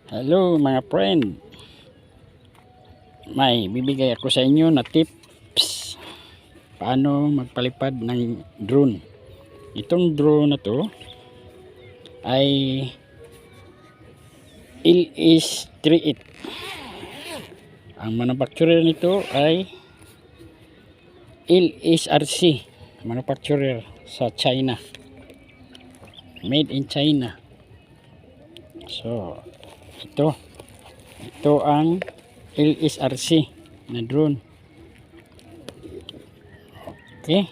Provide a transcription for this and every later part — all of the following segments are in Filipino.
Hello mga friend, may bibigay ako sa inyo na tips paano magpalipad ng drone. Itong drone na to ay LS38. Ang manufacturer nito ay LSRC, manufacturer sa China, made in China. So ito ang LSRC na drone. Okay,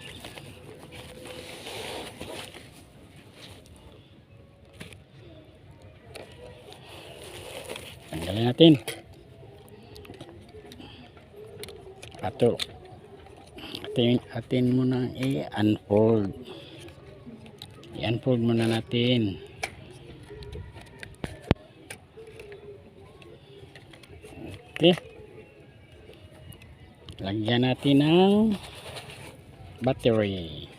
tanggalin natin atin muna i-unfold muna natin. Okay, lagyan natin ng battery.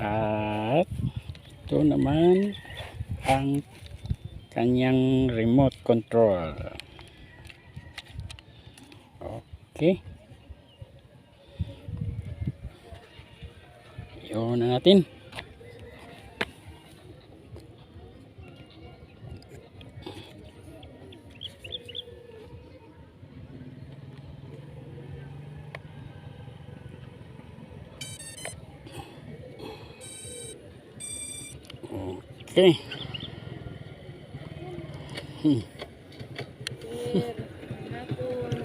At ito naman ang kanyang remote control. Okay, yun na natin. Okay.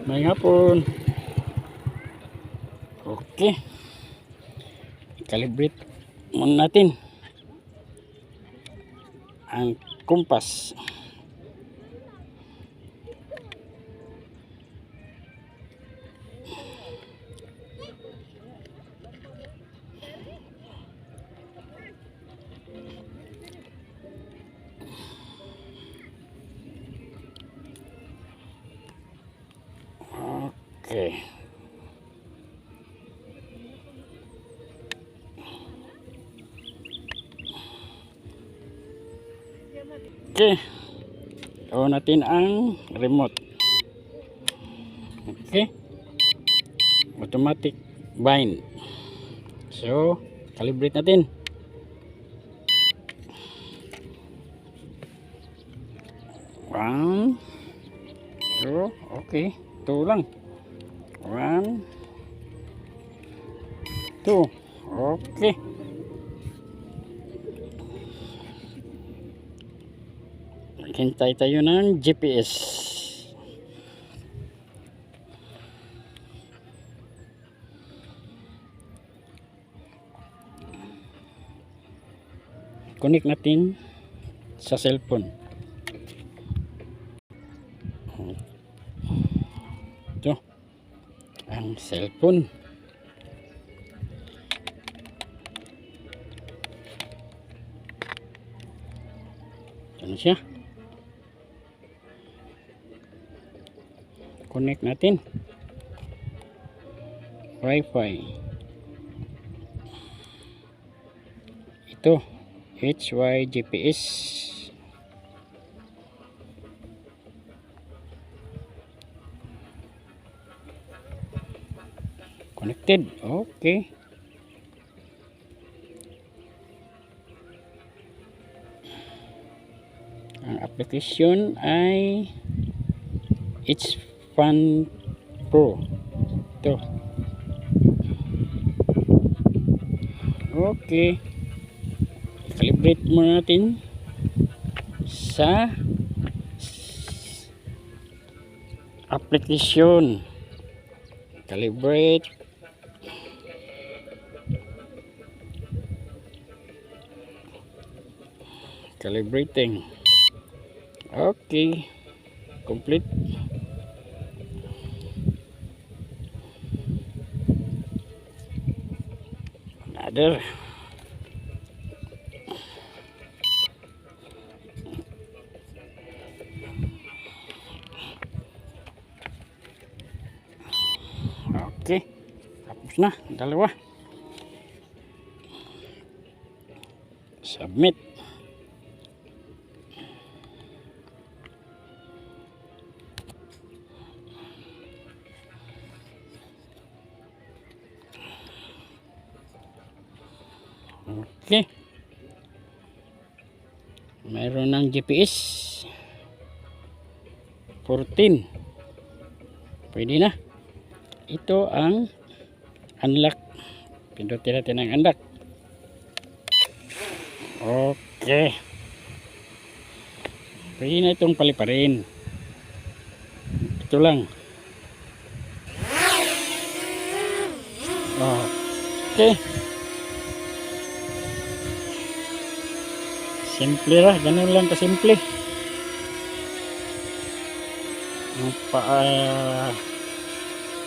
May hapon. Okay. Calibrate muna natin ang compass. Okay. Okay. On natin ang remote. Okay. Automatic bind. So, calibrate natin. One. Two. Okay. Two lang. 1, 2. Okay. Hintay tayo ng GPS. Connect natin sa cellphone. Ito ang cellphone. Ano siya? Connect natin. Wi-Fi. Ito HY GPS. Connected. Okay. Ang application ay Fun Pro. Ito. Okay. Calibrate muna natin sa application. Calibrate. Calibrating. Okay. Complete. Another. Okay. Tapos na. Dalawa. Submit. Okay. Mayroon ng GPS 14. Pwede na. Ito ang unlock. Pindutin natin ang unlock. Okay. Pwede na itong paliparin. Ito lang. Okay. Simple lah. Ganun lang kasimple.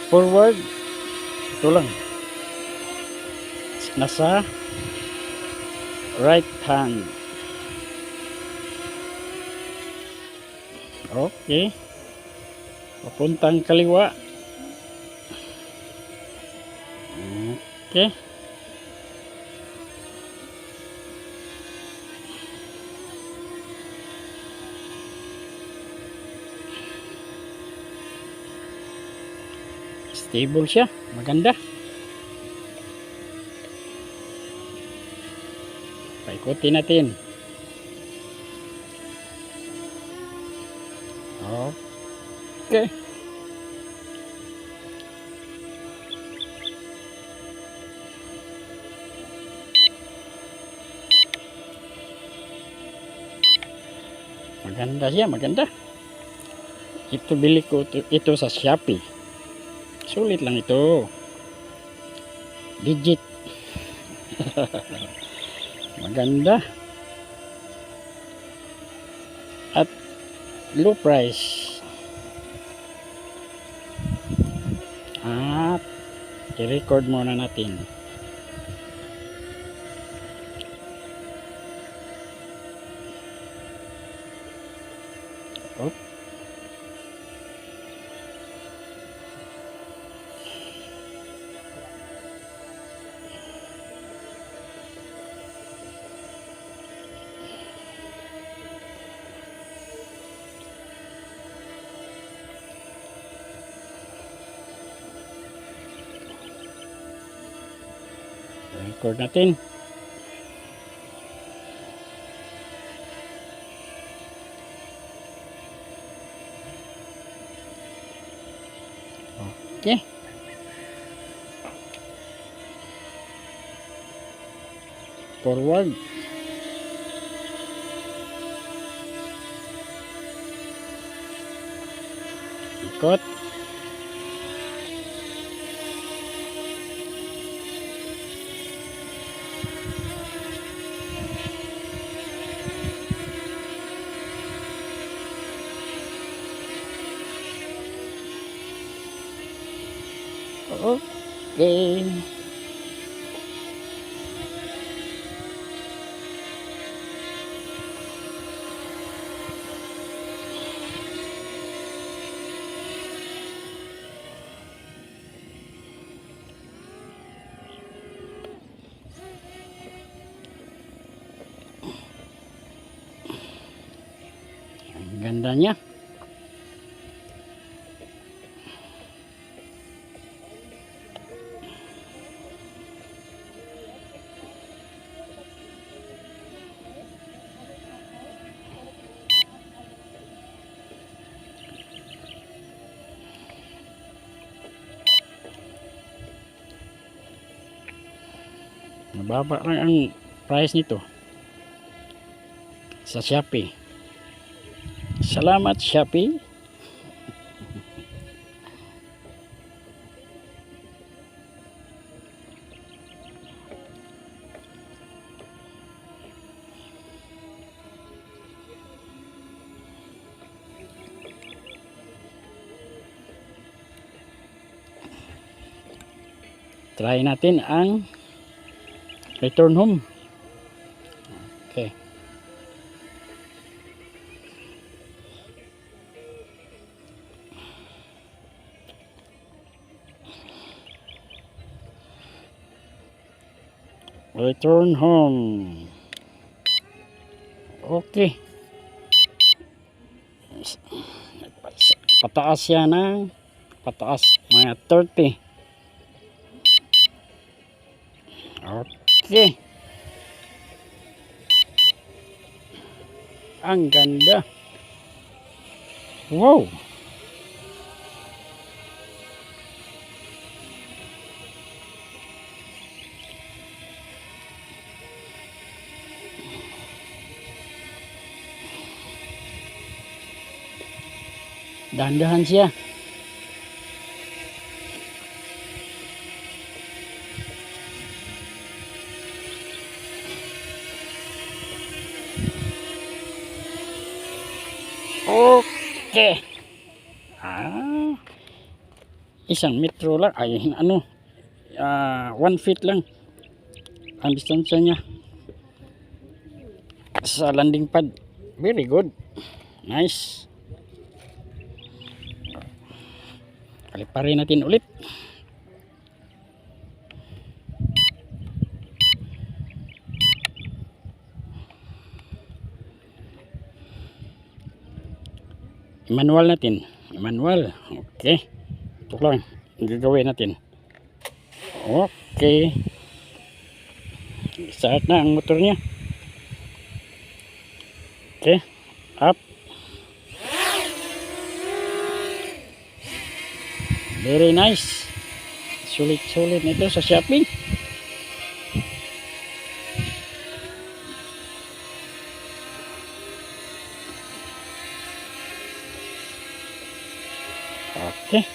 Forward. Ito lang. Nasa right hand. Okay. Papuntang kaliwa. Okay. Stable siya. Maganda. Paikutin natin. Okay. Maganda siya, maganda. Ito bili ko ito sa Shopee. Sulit lang ito. Digit. Maganda. At low price. At i-record muna natin. Oh. Record natin. Okay. Forward. Ikot. Okay. Ang ganda niya. Mababa lang ang price nito sa Shopee. Salamat Shopee. try natin ang return home. Okay. Return home. Okay. Pataas yan ng pataas mga 30. Okay. Ang ganda. Wow. Dahan-dahan siya. Okay. Isang metro lang. Ay, 1 feet lang ang distansya niya sa landing pad. Very good. Nice. Paliparin natin ulit. Manual natin. Manual. Okay. Ito lang. Gagawin natin. Okay. Start na ang motor niya. Okay. Up. Very nice. Sulit-sulit nito sa shopping. Okay.